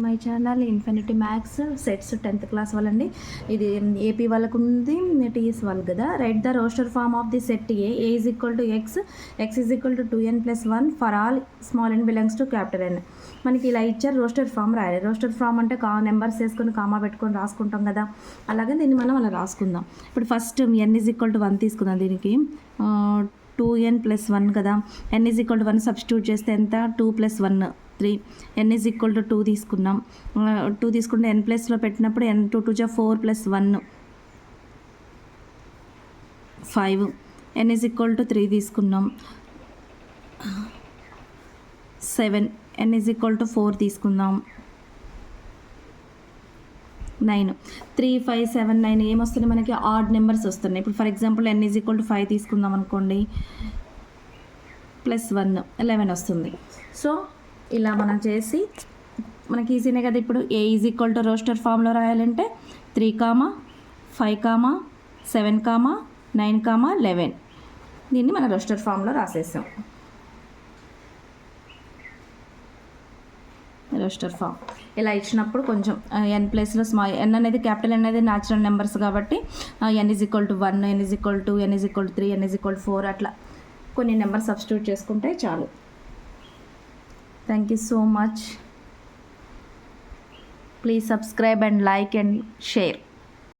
My channel infinity maths sets 10th class వాళ్ళండి. ఇది AP వాళ్ళకు ఉంది, టీఎస్ వాళ్ళు కదా. Write the roster form of the set A is equal to x, x is equal to 2n+1 for all small n belongs to capital N. మనకి ఇలా ఇచ్చారు, roster form రాయాలి. రోస్టర్ ఫామ్ అంటే numbers వేసుకొని comma పెట్టుకొని రాసుకుంటాం కదా, అలాగే దీన్ని మనం అలా రాసుకుందాం. ఇప్పుడు first n is equal to 1 తీసుకుందాం. దీనికి 2n+1 కదా, n is equal to 1 substitute చేస్తే ఎంత, 2+1 3, n ఈజ్ ఈక్వల్ టు 2 తీసుకున్నాం. 2 తీసుకుంటే n ప్లస్లో పెట్టినప్పుడు n 2 2 4 + 1 5, n is equal to 3 తీసుకున్నాం. 7, n ఈజ్ ఈక్వల్ టు 4 తీసుకుందాం. 9, 3 5 7 9 ఏమొస్తున్నాయి మనకి, ఆడ్ నెంబర్స్ వస్తున్నాయి. ఇప్పుడు for example n is equal to 5 తీసుకుందాం అనుకోండి, +1 11 వస్తుంది. సో ఇలా మనం చేసి మనకి ఈజీనే కదా. ఇప్పుడు ఏ ఈజ్ ఈక్వల్ టు రోస్టర్ ఫామ్లో రాయాలంటే 3, 5, 7, 9, 11. దీన్ని మన రోస్టర్ ఫామ్లో రాసేసాం. రోస్టర్ ఫామ్ ఇలా ఇచ్చినప్పుడు కొంచెం n ప్లేస్లో స్మాల్ n అనేది క్యాపిటల్ n అనేది న్యాచురల్ నెంబర్స్ కాబట్టి n is equal to 1, n is equal to 2, n is equal to 3, n is equal to 4 అట్లా కొన్ని నెంబర్ సబ్స్టిట్యూట్ చేసుకుంటే చాలు. Thank you so much. Please subscribe and like and share.